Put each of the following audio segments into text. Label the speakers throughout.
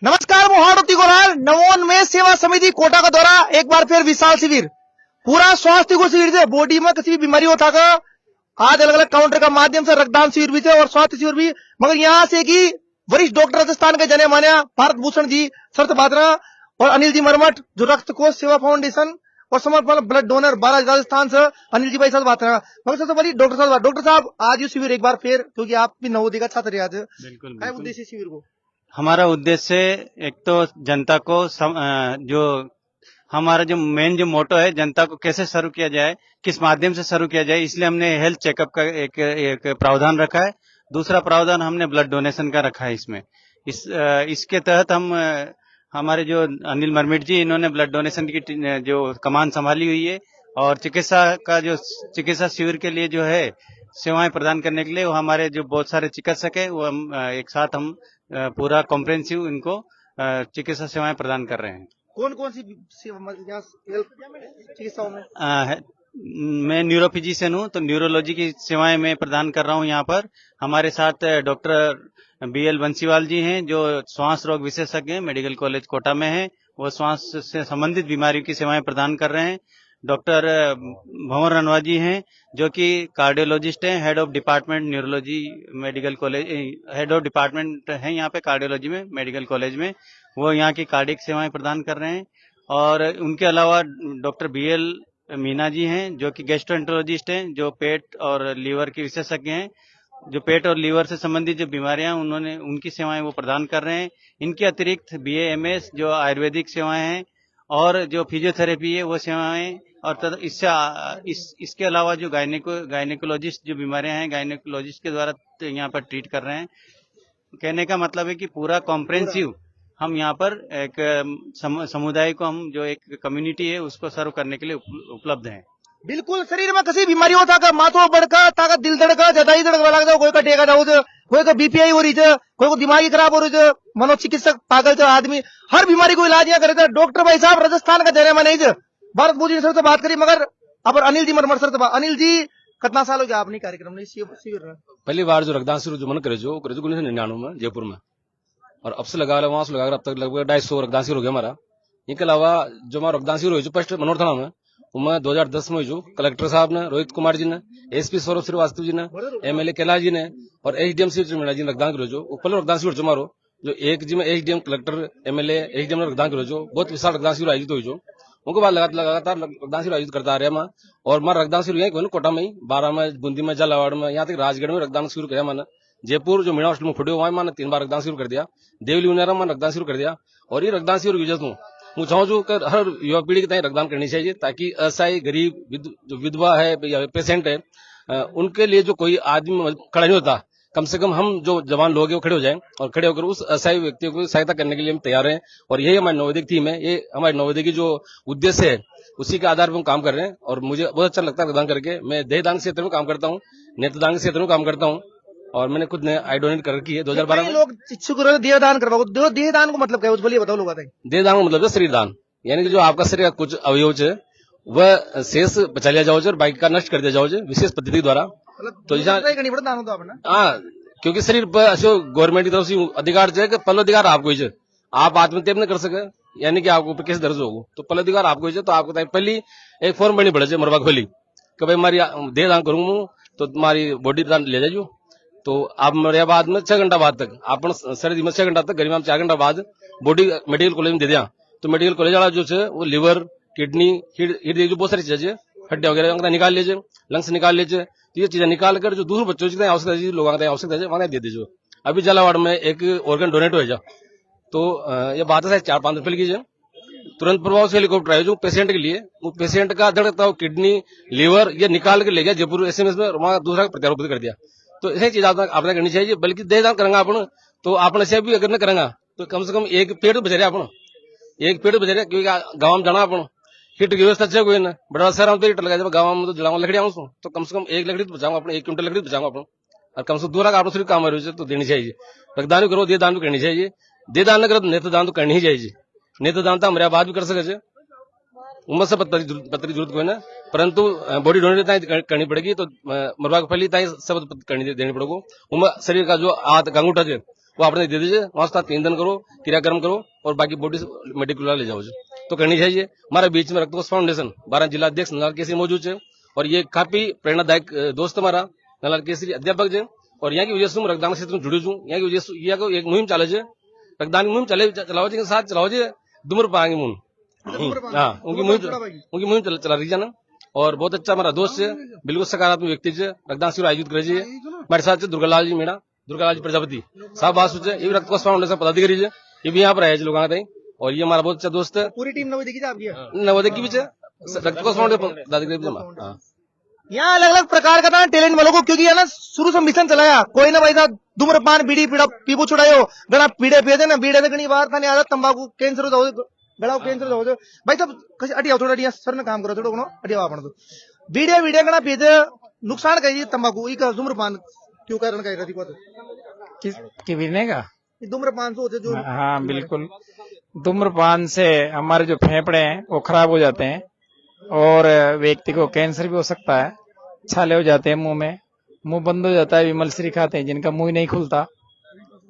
Speaker 1: नमस्कार, मोहाड़ोती गोलाल नवोन्मेष सेवा समिति कोटा का दौरा एक बार फिर विशाल शिविर पूरा स्वास्थ्य को शिविर थे। बॉडी में किसी भी बीमारी होता का आज अलग अलग काउंटर का माध्यम से रक्तदान शिविर भी थे और स्वास्थ्य शिविर भी। मगर यहाँ से की वरिष्ठ डॉक्टर राजस्थान के जने माने भारत भूषण जी शरत बात्रा और अनिल जी मरमठ जो रक्त कोष सेवा फाउंडेशन और समर्पण ब्लड डोनर बारह राजस्थान से अनिल जी भाई साथ बात रहा। मगर सबसे बड़ी डॉक्टर साहब आज ये शिविर एक बार फिर, क्योंकि आप भी नवोदय का छात्र आज
Speaker 2: बिल्कुल
Speaker 1: है उद्देश्य शिविर को।
Speaker 2: हमारा उद्देश्य एक तो जनता को जो हमारा जो मेन जो मोटो है जनता को कैसे शुरू किया जाए, किस माध्यम से शुरू किया जाए, इसलिए हमने हेल्थ चेकअप का एक प्रावधान रखा है। दूसरा प्रावधान हमने ब्लड डोनेशन का रखा है। इसमें इसके तहत हम हमारे जो अनिल मरमिट जी इन्होंने ब्लड डोनेशन की जो कमान संभाली हुई है और चिकित्सा शिविर के लिए जो है सेवाएं प्रदान करने के लिए वो हमारे जो बहुत सारे चिकित्सक है वो हम एक साथ हम पूरा कॉम्प्रिहेंसिव इनको चिकित्सा सेवाएं प्रदान कर रहे हैं।
Speaker 1: कौन कौन सी चिकित्साओं में?
Speaker 2: मैं न्यूरोफिजिशियन हूँ, तो न्यूरोलॉजी की सेवाएं मैं प्रदान कर रहा हूँ। यहाँ पर हमारे साथ डॉक्टर BL बंसीवाल जी हैं जो श्वास रोग विशेषज्ञ हैं, मेडिकल कॉलेज कोटा में हैं। वो श्वास से संबंधित बीमारियों की सेवाएं प्रदान कर रहे हैं। डॉक्टर भंवर रनवा जी हैं जो कि कार्डियोलॉजिस्ट हैं, head of department neurology medical college, head of department हैं यहाँ पे कार्डियोलॉजी में मेडिकल कॉलेज में। वो यहाँ की कार्डियक सेवाएं प्रदान कर रहे हैं। और उनके अलावा डॉक्टर BL मीना जी हैं जो कि गैस्ट्रोएंटरोलॉजिस्ट हैं, जो पेट और लीवर के विशेषज्ञ हैं। जो पेट और लीवर से संबंधित जो बीमारियां उन्होंने उनकी सेवाएं वो प्रदान कर रहे हैं। इनके अतिरिक्त BAMS जो आयुर्वेदिक सेवाएं हैं और जो फिजियोथेरेपी है वो सेवाएं, और इसके अलावा जो गायनेकोलॉजिस्ट जो बीमारियां हैं गायनेकोलॉजिस्ट के द्वारा यहाँ पर ट्रीट कर रहे हैं। कहने का मतलब है कि पूरा कॉम्प्रिहेंसिव हम यहाँ पर एक समुदाय को, हम जो एक कम्युनिटी है उसको सर्व करने के लिए उपलब्ध हैं।
Speaker 1: बिल्कुल, शरीर में किसी बीमारी होता का माथो बड़का ताकत दिल धड़का जदाई धड़का लग जाओ, कोई का टेका जाओ, कोई का BPI हो रही है, कोई को दिमागी खराब हो रही है, मनोचिकित्सक पागल थे आदमी, हर बीमारी को इलाज यहाँ करे थे। डॉक्टर भाई साहब राजस्थान का जने में नहीं भारत भूषण सर से बात करी। मगर अब अनिल जी मरमर सर से अनिल जी कितना साल हो गया आपने कार्यक्रम में शिविर में?
Speaker 3: पहली बार जो रक्तदान शिविर जो मन करे जो 1999 में जयपुर में, और अब से लगा वहां से लगा अब तक लगभग 250 रक्तदान शिविर हो गया हमारा। इनके अलावा जो हमारा रक्तदान शिविर हुई जो फर्स्ट मनोहर थाना में, उनमें 2010 में जो कलेक्टर साहब ने, रोहित कुमार जी ने, SP सौरभ श्रीवास्तव जी ने, MLA कैलाश जी ने और SDM श्री मीणा जी ने रक्तदान करो। जो पहले रक्तदान शिविर जो मारो जो एक जी में SDM कलेक्टर MLA SDM ने रक्तदान करो, जो बहुत विशाल रक्तदान शिविर आयोजित हुई। जो उनके बाद लगातार रक्तदान शिविर आयोजित करता आ रहा है। और हमारा रक्तदान शिविर यही कोटा में ही, 12 में, बूंदी में, झालावाड़ में, यहाँ तक राजगढ़ में रक्तदान शिविर किया मैंने। जयपुर जो मीणा हॉस्टल में फुटे वहां मैंने 3 बार रक्तदान शिविर कर दिया। देवली उन्नारा में रक्तदान शिविर कर दिया। और ये रक्तदान शिविर की वजह मैं चाहूँ जो हर युवा पीढ़ी के तक रक्तदान करनी चाहिए, ताकि असहाय गरीब जो विधवा है या पेशेंट है उनके लिए जो कोई आदमी खड़ा नहीं होता, कम से कम हम जो जवान लोग हैं वो खड़े हो जाएं और खड़े होकर उस असहाय व्यक्तियों को सहायता करने के लिए हम तैयार हैं। और यही हमारी नवोदय की थीम है, ये हमारी नवोदय की जो उद्देश्य है उसी के आधार पर हम काम कर रहे हैं। और मुझे बहुत अच्छा लगता है रक्तदान करके। मैं देहदान के क्षेत्र में काम करता हूँ, नेत्रदान के क्षेत्र में काम करता हूँ और मैंने खुद ने आई डोनेट कर रखी है 2012 में।
Speaker 1: लोग इच्छुक देहदान करवाओ, देहदान को मतलब क्या है बोलिए, बताओ लोग।
Speaker 3: देहदान का मतलब है शरीर दान, यानी कि जो आपका शरीर का कुछ अवयव है वह शेष बचा लिया जाओ और बाकी का नष्ट कर दिया जाओ विशेष पद्धति द्वारा। तो हाँ, क्योंकि शरीर पर गवर्नमेंट की तरफ से अधिकार है कि पहला अधिकार आपको ही आप आत्महत्या नहीं कर सके, यानी कि आपको कैसे दर्ज होगा तो पहला अधिकार आपको ही। तो आपको पहली एक फॉर्म बनी पड़े मरवा खोली कि भाई हमारी देह दान करूंगा तो तुम्हारी बॉडी दान ले जाइयो। तो आप मरे बाद में 6 घंटा बाद तक आप शरीर में 6 घंटा तक, गरीब में 4 घंटा बाद बॉडी मेडिकल कॉलेज में दे दिया। तो मेडिकल कॉलेज वाला जो है वो लिवर, किडनी, हृदय जो बहुत सारी चीजें, हड्डियां वगैरह निकाल लीजिए, लंग्स निकाल लीजिए। तो ये चीजें निकाल कर जो दूसरे बच्चों की आवश्यकता है, लोगों की आवश्यकता है वहां दे दीजिए। अभी झालावाड़ में एक ऑर्गन डोनेट हो जा, तो ये बात है 4-5 रुपए कीजिए, तुरंत प्रभाव से हेलीकॉप्टर आए जो पेशेंट के लिए, वो पेशेंट का धड़कता हो किडनी, लीवर ये निकाल के ले गया जयपुर SMS में, वहां दूसरा प्रत्यारोपित कर दिया। तो ऐसी चीज आपने करनी चाहिए। बल्कि देहदान करेंगे अपन तो आपने से भी अगर न करेंगे तो कम से कम एक पेट बच रहा अपन, एक पेट बच रहा, क्योंकि गाँव में जाना अपन हिट की व्यवस्था अच्छे कोई ना, बड़ा शहर तो हिट लगा जब गाँव में तो जलाऊंगा लकड़ी आऊँ, तो कम से कम एक लकड़ी तो बचाऊंगा अपने, 1 क्विंटल लकड़ी बचाऊंगा अपन। और कम से कम दूसरा का आप सिर्फ काम तो देनी चाहिए। रक्तदान भी करो, देहदान भी करनी चाहिए। देहदान न करो तो नेत्रदान तो करनी ही चाहिए। नेत्रदान तो हमारे बाद भी कर सके, उम्र से पत्तरी जरूरत कोई ना, परंतु बॉडी डोनेट करनी पड़ेगी। तो मरवा फली सब देनी पड़ेगी। उम्र शरीर का जो हाथ अंगूठा है वो आपने दे दीजिए, वहां से 3 दिन करो, क्रियाक्रम करो और बाकी बॉडी मेडिकल ले जाओ जी। तो करनी चाहिए। हमारे बीच में रक्तकोष फाउंडेशन 12 जिला अध्यक्ष नलाल केसरी मौजूद है और ये काफी प्रेरणादायक दोस्त हमारा नलाल केसरी अध्यापक है और यहाँ की वजह से हम रक्तदान क्षेत्र में जुड़े हूँ। यहाँ की वजह से यहाँ को एक मुहिम चाले रक्तदान की मुहिम चलाओ जी के साथ चलाओ जी धूम्रपान की मुहिम। हाँ, उनकी मुहिम चला रही है ना और बहुत अच्छा हमारा दोस्त है, बिल्कुल सकारात्मक व्यक्ति है। रक्तदान शिविर आयोजित करे जी हमारे साथ दुर्गालाल जी मीणा, दुर्गालाल जी प्रजापति साहब बात सोचे, ये भी रक्तकोष फाउंडेशन पदाधिकारी है, ये भी यहाँ पर आए लोग आते हैं और ये हमारा बहुत अच्छा दोस्त है।
Speaker 1: पूरी टीम नवोदय की आपकी
Speaker 3: नवोदय की भी रक्तकोष फाउंडेशन पदाधिकारी।
Speaker 1: यहाँ अलग अलग प्रकार का ना टैलेंट वालों को, क्योंकि है ना शुरू से मिशन चलाया कोई ना भाई साहब धूम्रपान बीड़ी पीपू छुड़ायो गणा पीड़े पिए ना बीड़े घनी बार था नहीं आदत तंबाकू कैंसर हो गड़ा कैंसर हो भाई साहब अटिया थोड़ा अटिया सर ने काम करो थोड़ा अटिया आप तो बीड़े गणा पिए नुकसान कही तंबाकू ई धूम्रपान क्यों कारण
Speaker 4: का
Speaker 1: धूम्रपान से जो
Speaker 4: हाँ बिल्कुल, धूम्रपान से हमारे जो फेफड़े हैं वो खराब हो जाते हैं और व्यक्ति को कैंसर भी हो सकता है, छाले हो जाते हैं मुंह बंद हो जाता है, विमलश्री खाते हैं जिनका मुंह नहीं खुलता,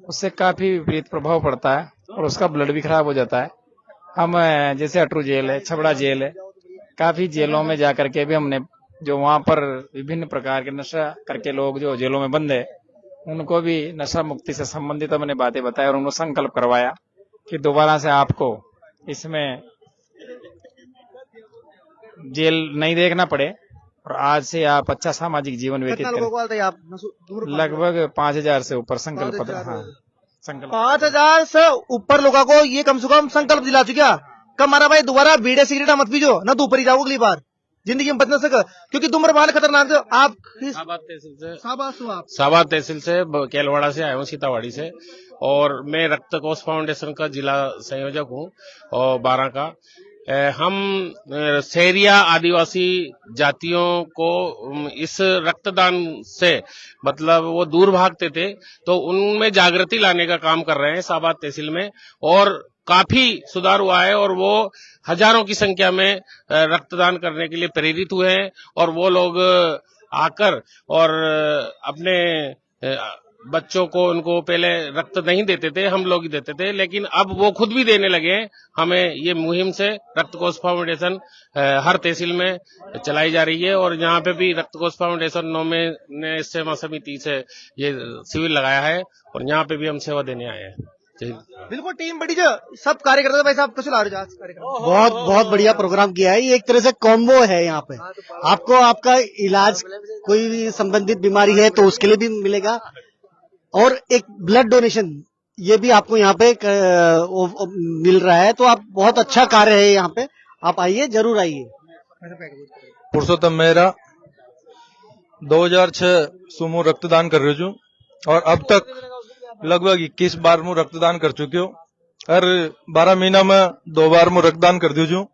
Speaker 4: उससे काफी विपरीत प्रभाव पड़ता है और उसका ब्लड भी खराब हो जाता है। हम जैसे अटरू जेल है, छबड़ा जेल है, काफी जेलों में जाकर के भी हमने जो वहाँ पर विभिन्न प्रकार के नशा करके लोग जो जेलों में बंद है उनको भी नशा मुक्ति से संबंधित हमने बातें बताई और उनको संकल्प करवाया कि दोबारा से आपको इसमें जेल नहीं देखना पड़े और आज से आप अच्छा सामाजिक जीवन व्यतीत करें। लगभग 5,000 से ऊपर संकल्प संकल्प
Speaker 1: 5,000 से ऊपर लोगों को ये कम से कम संकल्प दिला चुका। कब मारा भाई दोबारा बीड़े सिगरेट मत पीजो ना तो ऊपर ही जाओ अगली बार जिंदगी में बच न सके, क्योंकि धूम्रपान खतरनाक है। आप
Speaker 5: साबाद तहसील से केलवाड़ा से आया हूँ, सीतावाड़ी से, और मैं रक्तकोष फाउंडेशन का जिला संयोजक हूँ और 12 का। हम शहरिया आदिवासी जातियों को इस रक्तदान से मतलब वो दूर भागते थे तो उनमें जागृति लाने का काम कर रहे हैं साबाद तहसील में और काफी सुधार हुआ है और वो हजारों की संख्या में रक्तदान करने के लिए प्रेरित हुए हैं और वो लोग आकर और अपने बच्चों को उनको पहले रक्त नहीं देते थे, हम लोग ही देते थे, लेकिन अब वो खुद भी देने लगे हैं। हमें ये मुहिम से रक्तकोष फाउंडेशन हर तहसील में चलाई जा रही है और यहाँ पे भी रक्तकोष फाउंडेशन 9 में सेवा समिति से ये शिविर लगाया है और यहाँ पे भी हम सेवा देने आए हैं।
Speaker 1: बिल्कुल टीम बड़ी जो सब कार्यकर्ता भाई साहब कैसे ला रहे हो?
Speaker 6: बहुत बढ़िया प्रोग्राम किया है। ये एक तरह से कॉम्बो है। यहाँ पे आपको आपका इलाज कोई भी संबंधित बीमारी है तो उसके लिए भी मिलेगा और एक ब्लड डोनेशन ये भी आपको यहाँ पे मिल रहा है। तो आप बहुत अच्छा कार्य है यहाँ पे, आप आइए, जरूर आइए।
Speaker 7: पुरुषोत्तम मेहरा 2006 सुमो रक्तदान कर रही हूँ और अब तक लगभग 21 बार मैं रक्तदान कर चुकी हूँ। हर 12 महीना में 2 बार मैं रक्तदान कर दी हूँ।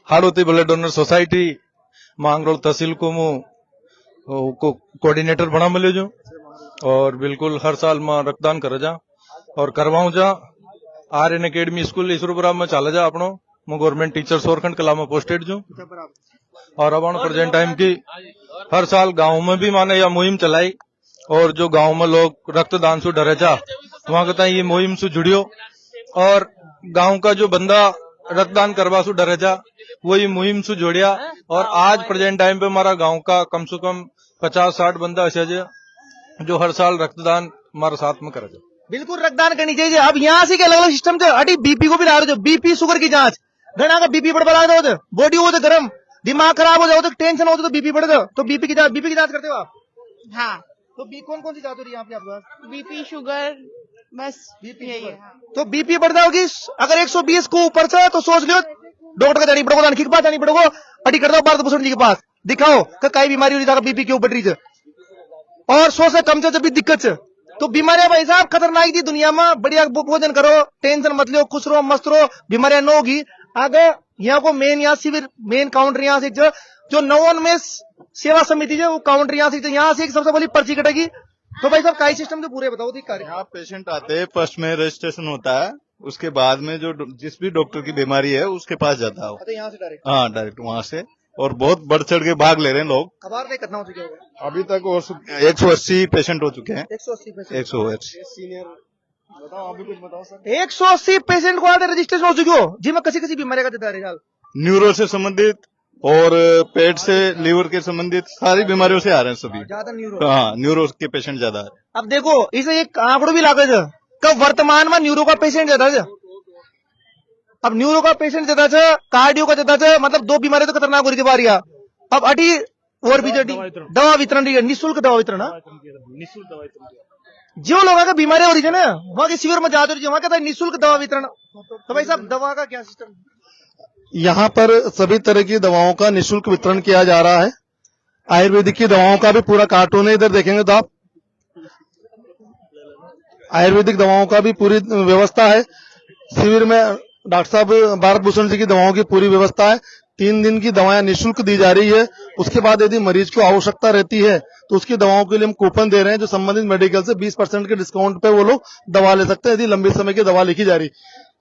Speaker 7: Hadoti blood donor society Mangrol tehsil को मैं कोऑर्डिनेटर बना मिले हूँ और बिल्कुल हर साल मैं रक्तदान कर जा और करवाऊं जा। आर्यन अकेडमी स्कूल ईश्वरपुरा में चला जा अपनो मैं गवर्नमेंट टीचर सोरखंड कला में पोस्टेड हूँ और अब प्रेजेंट टाइम की हर साल गाँव में भी माने यह मुहिम चलाई और जो गांव में लोग रक्तदान से डरे जा वहां कहता है ये मुहिम से जुड़ियो और गांव का जो बंदा रक्तदान करवा से डरे जा वही मुहिम से जुड़िया और आज प्रेजेंट टाइम पे हमारा गांव का कम से कम 50-60 बंदा ऐसे जो हर साल रक्तदान हमारे साथ में करे।
Speaker 1: बिल्कुल रक्तदान करनी चाहिए। अब यहाँ से अलग अलग सिस्टम थे, अटी बीपी को भी ला रहे हो, बीपी शुगर की जांच घना का बीपी बढ़ दो, बॉडी हो तो गर्म, दिमाग खराब हो जाओ तो टेंशन हो तो बीपी बढ़ दो, तो बीपी की जांच करते हो आप?
Speaker 8: हाँ।
Speaker 1: तो कौन कौन सी जांच हो रही है आपके आपका?
Speaker 8: बीपी शुगर बस बीपी यही है।
Speaker 1: तो बीपी बढ़ जाओगी अगर 120 को ऊपर से तो सोच लो डॉक्टर का जानी पड़ोगा, के पास जानी पड़ोगा, अटी कर दो भारत भूषण जी के पास दिखाओ कई बीमारी हो रही बीपी क्यों बढ़ रही है और 100 से कम से जब भी दिक्कत है तो बीमारियां भाई साहब खतरनाक थी दुनिया में। बढ़िया भोजन करो, टेंशन मत लो, खुश रहो, मस्त रहो, बीमारियां न होगी। आगे यहाँ को मेन यहाँ शिविर मेन काउंटर यहाँ से जो 9 में सेवा समिति है वो काउंटर यहाँ से एक सबसे बड़ी पर्ची कटेगी। तो भाई साहब काई सिस्टम तो पूरे बताओ।
Speaker 9: यहाँ पेशेंट आते हैं, फर्स्ट में रजिस्ट्रेशन होता है, उसके बाद में जो जिस भी डॉक्टर की बीमारी है उसके पास जाता है।
Speaker 1: यहाँ से डायरेक्ट?
Speaker 9: हाँ डायरेक्ट वहाँ से और बहुत बढ़ चढ़ के भाग ले रहे हैं लोग।
Speaker 1: कबार नहीं कितना हो चुके होगा
Speaker 9: अभी तक और 180 पेशेंट हो चुके हैं।
Speaker 1: 180 पेशेंट
Speaker 9: 180
Speaker 1: बताओ, अभी कुछ बताओ सर। 180 पेशेंट को आते रजिस्ट्रेशन हो चुके हो जिनमें किसी किसी बीमारी का देता है।
Speaker 9: न्यूरो से संबंधित और पेट से लीवर के संबंधित सारी बीमारियों से आ रहे हैं सभी।
Speaker 1: ज्यादा न्यूरो,
Speaker 9: हाँ न्यूरो के पेशेंट ज्यादा आ रहे हैं।
Speaker 1: अब देखो इसे एक आंकड़ो भी लागू है कब वर्तमान में न्यूरो का पेशेंट ज्यादा है। अब न्यूरो का पेशेंट ज्यादा है, कार्डियो का ज्यादा है, मतलब दो बीमारी तो खतरनाक हो रही बारी। अब अटी और भी दवा वितरण निःशुल्क दवा वितरण जो लोगों का बीमारी हो रही है ना वहाँ के शिविर में जाते वहाँ कहता है निःशुल्क दवा वितरण। तो भाई साहब दवा का क्या सिस्टम?
Speaker 10: यहाँ पर सभी तरह की दवाओं का निःशुल्क वितरण किया जा रहा है। आयुर्वेदिक की दवाओं का भी पूरा कार्टून है, इधर देखेंगे तो आप आयुर्वेदिक दवाओं का भी पूरी व्यवस्था है। शिविर में डॉक्टर साहब भारत भूषण जी की दवाओं की पूरी व्यवस्था है। 3 दिन की दवाएं निःशुल्क दी जा रही है। उसके बाद यदि मरीज को आवश्यकता रहती है तो उसकी दवाओं के लिए हम कूपन दे रहे हैं जो संबंधित मेडिकल से 20% के डिस्काउंट पे वो लोग दवा ले सकते हैं यदि लंबे समय की दवा लिखी जा रही।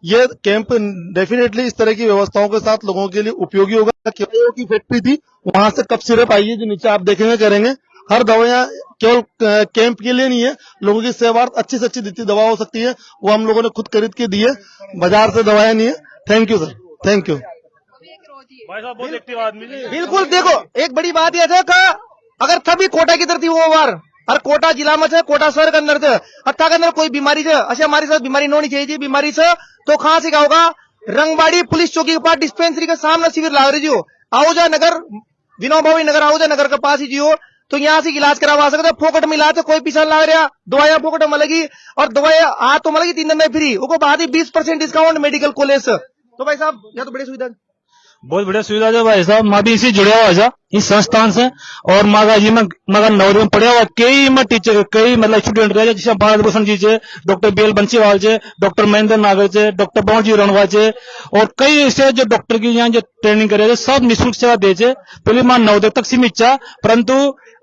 Speaker 10: ये कैंप डेफिनेटली इस तरह की व्यवस्थाओं के साथ लोगों के लिए उपयोगी होगा। केवल की फैक्ट्री थी वहां से कप सिरप आई है जो नीचे आप देखेंगे करेंगे। हर दवाइयां केवल कैंप के लिए नहीं है, लोगों की सेवार्थ अच्छी से अच्छी जितनी दवा हो सकती है वो हम लोगों ने खुद खरीद के दी है। बाजार से दवाएं नहीं है। Thank you sir, thank you.
Speaker 1: बिल्कुल देखो एक बड़ी बात यह है कि अगर तभी कोटा की तरफ थी वो बार और कोटा जिला में है, कोटा शहर के अंदर थे अट्ठा के अंदर कोई बीमारी है अच्छा हमारे साथ बीमारी न होनी चाहिए बीमारी से तो कहां से क्या होगा। रंगबाड़ी पुलिस चौकी के पास डिस्पेंसरी के सामने शिविर लाग रही हो आहूजा नगर विनोभावी नगर आहूजा नगर के पास ही जियो तो यहाँ से इलाज करवा सकते फोकट में इलाज कोई पीछा लग रहा दवाइयां फोकट में मिलेगी और दवाइयां आ तो मिलेगी 3 दिन में फ्री उसको बाद ही 20% डिस्काउंट मेडिकल कॉलेज से। तो भाई साहब यह तो बड़ी सुविधा
Speaker 11: बहुत बढ़िया सुविधा है भाई साहब। मैं भी इसी जुड़े हुआ था इस संस्थान से और मागा जी में मगर नवोदय में पढ़ा हुआ कई में टीचर कई मतलब स्टूडेंट रहे जैसे भारत भूषण जी से डॉक्टर बीएल बंसीवाल से डॉक्टर महेंद्र नागर से डॉक्टर पवन जी रणवा से और कई ऐसे जो डॉक्टर की यहाँ जो ट्रेनिंग करे सब निःशुल्क सेवा दे पहले मां नवोदय तक सीमित था परंतु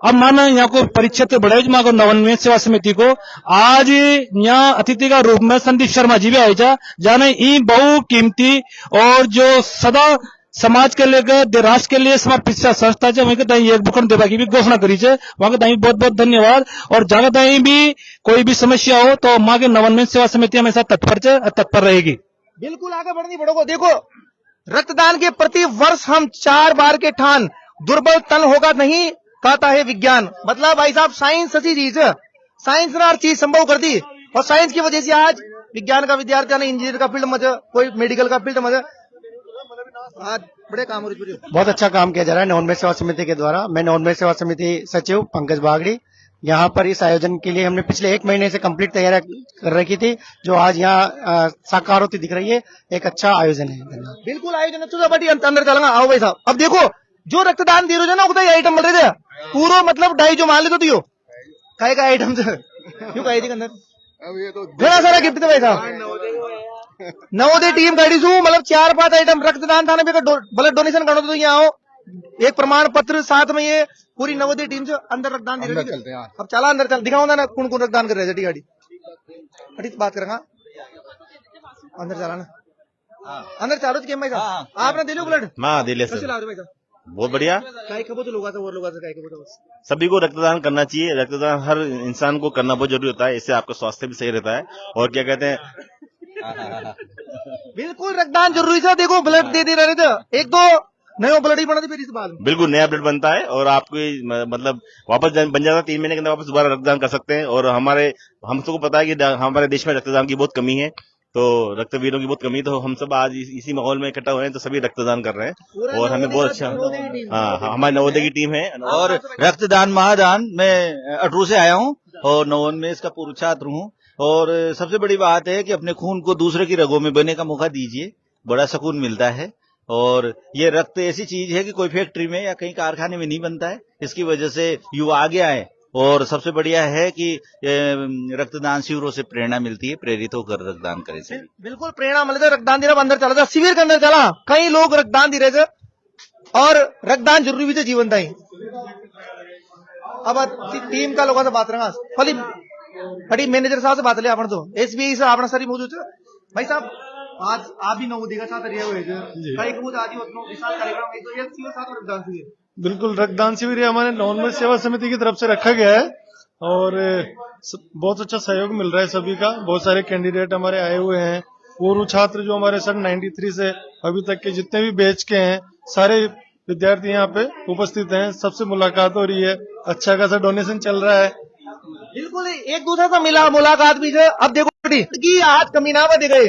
Speaker 11: अब माना यहाँ को परिक्षेत्र बढ़े मां को नवोन्मेष सेवा समिति को आज यहाँ अतिथि का रूप में संदीप शर्मा जी भी आए था जाने ई बहु कीमती और जो सदा समाज के लेकर राष्ट्र के लिए समर्पित संस्था है वहीं के एक भूखंड देवा की भी घोषणा करी है वहां के दाई बहुत बहुत धन्यवाद। और जगह दाई भी कोई भी समस्या हो तो मां के नवोन्मेष सेवा समिति हमेशा तत्पर रहेगी।
Speaker 1: बिल्कुल आगे बढ़नी पड़ोगे। देखो रक्तदान के प्रति वर्ष हम 4 बार के ठान दुर्बल तन होगा नहीं कहता है विज्ञान। मतलब भाई साहब साइंस ऐसी चीज है साइंस ने हर चीज संभव कर दी और साइंस की वजह से आज विज्ञान का विद्यार्थी ने इंजीनियर का फील्ड में कोई मेडिकल का फील्ड में आज बड़े काम हो रही है।
Speaker 6: बहुत अच्छा काम किया जा रहा है नवोन्मेष सेवा समिति के द्वारा। मैं नवोन्मेष सेवा समिति सचिव पंकज बागड़ी यहाँ पर इस आयोजन के लिए हमने पिछले 1 महीने से कंप्लीट तैयारी कर रखी थी जो आज यहाँ साकार होती दिख रही है। एक अच्छा आयोजन है।
Speaker 1: बिल्कुल आयोजन अच्छा बड़ी अंदर चलेगा। आओ भाई साहब अब देखो जो रक्तदान दे रहे ना आइटम मिल रहे थे पूरा मतलब 2.5 जो मान ले तो काय का आइटम क्यों कहे थे अंदर बड़ा सारा गिफ्ट थे भाई साहब। नवोदय टीम गाड़ी सू मतलब 4-5 आइटम रक्तदान थाने पे ब्लड डोनेशन करो तो यहाँ आओ एक प्रमाण पत्र साथ में ये पूरी नवोदय टीम से अंदर रक्तदान दे रही है। अब चला अंदर चल दिखाऊंगा ना कौन कौन रक्तदान कर रहे हैं गाड़ी अटी बात करेंगे अंदर चला ना अंदर चालू गेम भाई साहब आपने दे लो ब्लड
Speaker 12: हाँ दे ले बहुत बढ़िया सभी को रक्तदान करना चाहिए। रक्तदान हर इंसान को करना बहुत जरूरी होता है इससे आपका स्वास्थ्य भी सही रहता है और क्या कहते हैं
Speaker 1: बिल्कुल रक्तदान जरूरी था। देखो ब्लड दे रहे थे एक दो नया ब्लड ही बना थे फिर इस बाद
Speaker 12: बिल्कुल नया ब्लड बनता है और आपको मतलब वापस बन जाता है 3 महीने के अंदर वापस दोबारा रक्तदान कर सकते हैं। और हम सबको पता है कि हमारे देश में रक्तदान की बहुत कमी है तो रक्तवीरों की बहुत कमी तो हम सब आज इसी माहौल में इकट्ठा हुए हैं तो सभी रक्तदान कर रहे हैं और हमें बहुत अच्छा हमारी नवोदय की टीम है।
Speaker 13: और रक्तदान महादान मैं अटरू से आया हूँ और नवोन्मेष का पूर्व छात्र हूँ और सबसे बड़ी बात है कि अपने खून को दूसरे की रगों में बहने का मौका दीजिए बड़ा सुकून मिलता है। और ये रक्त ऐसी चीज है कि कोई फैक्ट्री में या कहीं कारखाने में नहीं बनता है इसकी वजह से युवा आगे आए और सबसे बढ़िया है कि रक्तदान शिविरों से प्रेरणा मिलती है प्रेरित होकर रक्तदान करें से
Speaker 1: बिल्कुल प्रेरणा मिलती है। रक्तदान देना अंदर चला था शिविर के अंदर चला कई लोग रक्तदान दे रहे थे और रक्तदान जरूरी भी थे जीवन दाई। अब टीम का लोगों से बात रहा फली मैनेजर साहब से बात लिया अपन तो एसबीआई से अपना सारी मौजूद है भाई साहब आज आप भी नवोदय का छात्र रहे हुए थे कई कबूत आदि विशाल कार्यक्रम है तो ये शिविर साथ में रक्तदान शिविर
Speaker 14: बिल्कुल रक्तदान शिविर हमारे नवोन्मेष सेवा समिति की तरफ से रखा गया है और बहुत अच्छा सहयोग मिल रहा है सभी का। बहुत सारे कैंडिडेट हमारे आए हुए हैं, पूर्व छात्र जो हमारे सन 93 से अभी तक के जितने भी बैच के हैं सारे विद्यार्थी यहाँ पे उपस्थित हैं। सबसे मुलाकात हो रही है, अच्छा खासा डोनेशन चल रहा है।
Speaker 1: बिल्कुल एक दूसरे से मिला मुलाकात भी है। अब देखो कि आज कमीना में गए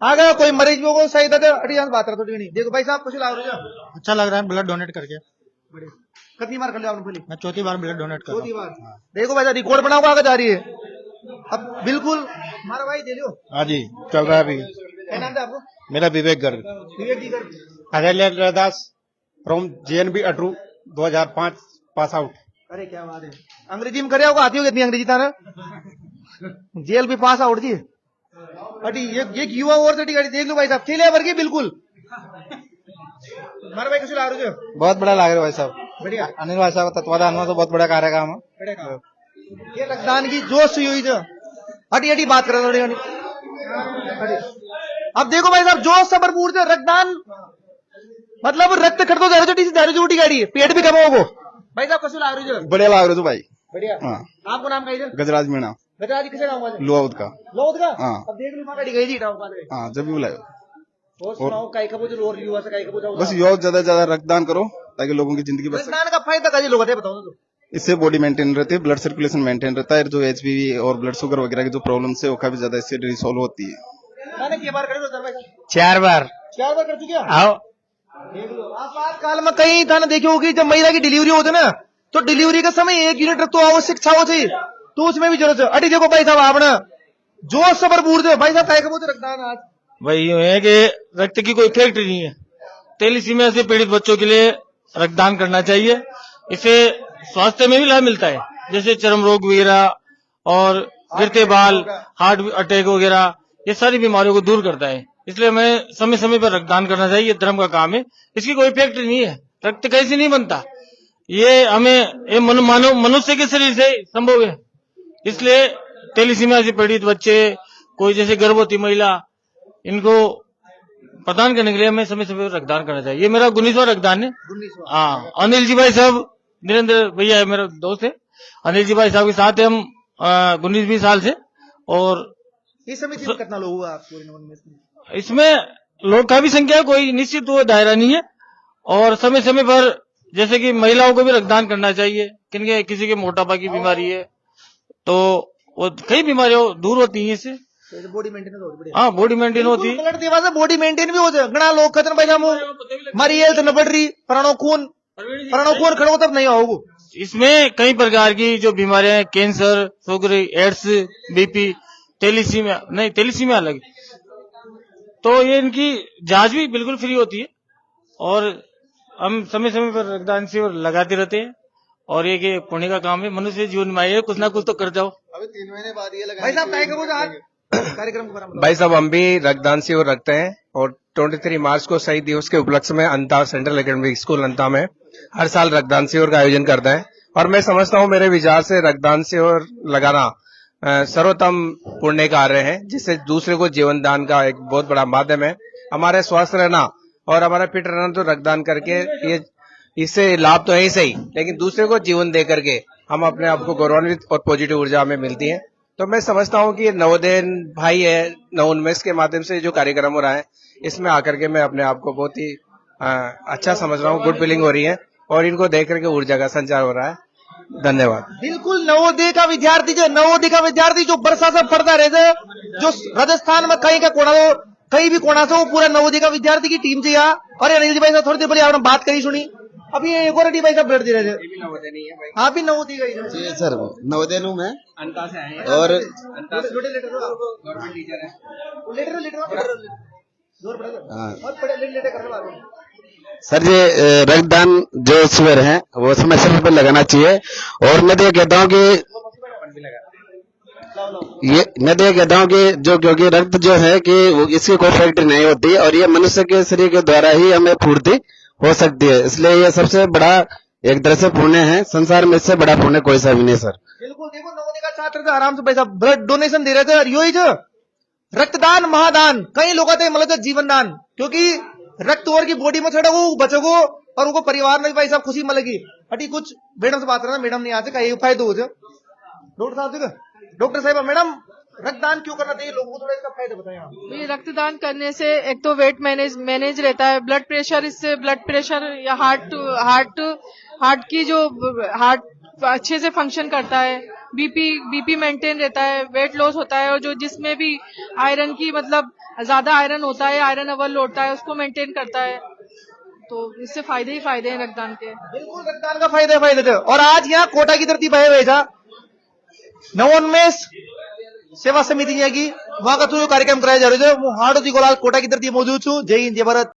Speaker 1: अगर कोई मरीज को सही था बात रहा थोड़ी नहीं। देखो भाई साहब कुछ लग रहा है,
Speaker 6: अच्छा लग रहा है ब्लड डोनेट करके।
Speaker 1: कितनी बार कर लिया आपने पहले?
Speaker 6: मैं चौथी बार ब्लड डोनेट कर
Speaker 1: चौथी बार। देखो भाई रिकॉर्ड बना हुआ आगे जा रही है। अब बिल्कुल हमारा भाई दे लो।
Speaker 15: हाँ जी चल रहा है अभी।
Speaker 1: क्या नाम था आपको?
Speaker 15: मेरा Vivek Garg.
Speaker 1: Vivek ji Garg.
Speaker 15: Ajay Das from JNB Atru 2005 pass out.
Speaker 1: अरे क्या बात है, अंग्रेजी में करे होगा, आती होगी इतनी अंग्रेजी था ना। जेल भी पास आउट जी। अटी ये युवा और देख लो भाई साहब खेले वर्गी बिल्कुल। हमारे भाई कैसे ला रहे हो?
Speaker 15: बहुत बड़ा लग रहा है भाई साहब,
Speaker 1: बढ़िया।
Speaker 15: अनिल भाई साहब तत्वाधान में तो बहुत बड़ा कार्यक्रम है।
Speaker 1: ये रक्तदान की जोश हुई जो हटी हटी बात कर रहे। अब देखो भाई साहब जोश से भरपूर थे रक्तदान, मतलब रक्त खर्च दारू उठी गाड़ी पेट भी कम हो। भाई साहब कैसे ला रहे हो?
Speaker 15: बढ़िया लग रहे हो भाई।
Speaker 1: बढ़िया।
Speaker 15: हाँ।
Speaker 1: आपको नाम का
Speaker 15: गजराज मीणा।
Speaker 1: गजराज किसे नाम है?
Speaker 15: लोअउद का।
Speaker 1: लोअउद का?
Speaker 15: हाँ।
Speaker 1: अब देख लो मां गाड़ी गई थी टाउन पाले।
Speaker 15: हाँ जब भी बुलाए।
Speaker 1: और सुनाओ काई कबूत और युवा से काई कबूत
Speaker 15: बस युवा ज्यादा से ज्यादा रक्तदान करो ताकि लोगों की जिंदगी बच सके।
Speaker 1: रक्तदान का फायदा कैसे लोग बताओ तो?
Speaker 15: इससे बॉडी मेंटेन रहती है, ब्लड सर्कुलेशन मेंटेन रहता है, जो HPV और ब्लड शुगर वगैरह की जो प्रॉब्लम है वो काफी ज्यादा इससे रिसॉल्व होती है।
Speaker 1: मैंने कितनी बार करे भाई?
Speaker 11: 4 बार।
Speaker 1: 4 बार कर चुके हैं?
Speaker 11: आओ
Speaker 1: देख लो आपातकाल में कई था ना, देखी होगी जब महिला की डिलीवरी होती है ना तो डिलीवरी का समय 1 यूनिट रक्त तो आवश्यक छाव चाहिए, तो उसमें भी जरूरत है। अटी देखो भाई साहब आपने जोश से भरपूर थे भाई साहब, काय कबूत रक्तदान आज
Speaker 11: वही यूं है कि रक्त की कोई फैक्ट्री नहीं है। थैलेसीमिया से पीड़ित बच्चों के लिए रक्तदान करना चाहिए। इससे स्वास्थ्य में भी लाभ मिलता है, जैसे चर्म रोग वगैरह और गिरते बाल, हार्ट अटैक वगैरह, ये सारी बीमारियों को दूर करता है। इसलिए हमें समय समय पर रक्तदान करना चाहिए, धर्म का काम है। इसकी कोई फैक्ट्री नहीं है, रक्त कैसे नहीं बनता, ये हमें मनुष्य के शरीर से संभव है। इसलिए थैलेसीमिया से पीड़ित बच्चे, कोई जैसे गर्भवती महिला, इनको प्रदान करने के लिए हमें समय समय पर रक्तदान करना चाहिए। ये मेरा 19वां रक्तदान है। हाँ, अनिल जी भाई साहब, नरेंद्र भैया है मेरा दोस्त है, अनिल जी भाई साहब के साथ है हम 19-20 साल से। और
Speaker 1: इस समिति में कितना लोग हुआ आपको?
Speaker 11: इसमें लोग का भी संख्या कोई निश्चित वो दायरा नहीं है। और समय समय पर जैसे कि महिलाओं को भी रक्तदान करना चाहिए, किनके किसी के मोटापा की बीमारी है तो वो कई बीमारियां दूर होती है इससे।
Speaker 1: बॉडी मेंटेन होती है।
Speaker 11: हाँ, बॉडी मेंटेन होती है।
Speaker 1: ब्लड देवा से बॉडी मेंटेन भी हो जाए। घना लोग खतन भाई साहब हमारी हेल्थ न बढ़ रही, प्राणों खून खड़ो तब नहीं होगा।
Speaker 11: इसमें कई प्रकार की जो बीमारियां हैं, cancer, sugar, AIDS, BP, thalassemia अलग, तो ये इनकी जांच भी बिल्कुल फ्री होती है। और हम समय समय पर रक्तदान शिविर लगाते रहते हैं। और ये कि पुण्य का काम है, मनुष्य जीवन में आइए कुछ ना कुछ तो कर जाओ।
Speaker 1: अभी 3 महीने बाद ये लगा भाई साहब काय कबूत आज कार्यक्रम को
Speaker 16: भाई साहब हम भी रक्तदान शिविर रखते हैं और 23 मार्च को शहीद दिवस के उपलक्ष्य में अंता सेंट्रल एकेडमिक स्कूल अंता में हर साल रक्तदान शिविर का आयोजन करते हैं। और मैं समझता हूँ मेरे विचार से रक्तदान शिविर लगाना सर्वोत्तम पुण्य कार्य है, जिससे दूसरे को जीवन दान का एक बहुत बड़ा माध्यम है। हमारे स्वस्थ रहना और हमारा फिट रहना तो रक्तदान करके ये इससे लाभ तो है ही सही, लेकिन दूसरे को जीवन दे करके हम अपने आप को गौरवान्वित और पॉजिटिव ऊर्जा में मिलती है। तो मैं समझता हूँ कि नवोदय भाई है, नवोन्मेष के माध्यम से जो कार्यक्रम हो रहा है इसमें आकर के मैं अपने आप को बहुत ही अच्छा समझ रहा हूँ, गुड फीलिंग हो रही है और इनको देख करके ऊर्जा का संचार हो रहा है। धन्यवाद।
Speaker 1: बिल्कुल नवोदय का विद्यार्थी जो बरसा से पढ़ता रहे थे, जो राजस्थान में कहीं भी कोना से वो पूरा नवोदय का विद्यार्थी की टीम से। और अनिल जी भाई साहब थोड़ी देर पहले आपने बात करी सुनी, अभी एक और भाई साहब ब्लड दे रहे थे। आप भी नवोदय का?
Speaker 17: जी सर, नवोदय लू मैं
Speaker 16: अंता से आए
Speaker 17: और
Speaker 16: गवर्नमेंट टीचर है।
Speaker 17: सर ये रक्तदान जो शिविर है वो समय समय पर लगाना चाहिए। और मैं तो ये कहता हूँ कि जो क्योंकि रक्त जो है कि इसकी कोई फैक्ट्री नहीं होती और ये मनुष्य के शरीर के द्वारा ही हमें पूर्ति हो सकती है। इसलिए ये सबसे बड़ा एक तरह से पुण्य है, संसार में इससे बड़ा पुण्य कोई सा भी नहीं सर।
Speaker 1: बिल्कुल। देखो नवोदय का छात्र थे, आराम से पैसा ब्लड डोनेशन दे रहे थे। और यही जो रक्तदान महादान कई लोग थे मतलब जीवन दान, क्योंकि रक्त और की बॉडी में छोड़ा वो बचोगो और उनको परिवार में भी भाई साहब खुशी मिलेगी। अटी कुछ मैडम से बात करना, मैडम नहीं आते कहीं फायदा हो जाए। डॉक्टर साहब, डॉक्टर साहब मैडम रक्तदान क्यों करना चाहिए लोगों को, थोड़ा इसका फायदा बताएं आप।
Speaker 18: ये रक्तदान करने से एक तो वेट मैनेज रहता है, ब्लड प्रेशर, इससे ब्लड प्रेशर या हार्ट की जो हार्ट अच्छे से फंक्शन करता है, बीपी मेंटेन रहता है, वेट लॉस होता है, और जो जिसमें भी आयरन की मतलब ज्यादा आयरन होता है, आयरन अवल होता है, उसको मेंटेन करता है। तो इससे फायदे ही फायदे हैं रक्तदान के।
Speaker 1: बिल्कुल रक्तदान का फायदे थे। और आज यहाँ कोटा की धरती बहे हुए था नवोन्मेष सेवा समिति की वहां का जो कार्यक्रम कराया जा रहा है, वो हाड़ो जी गोलाल कोटा की धरती मौजूद छू। जय हिंद जय भारत।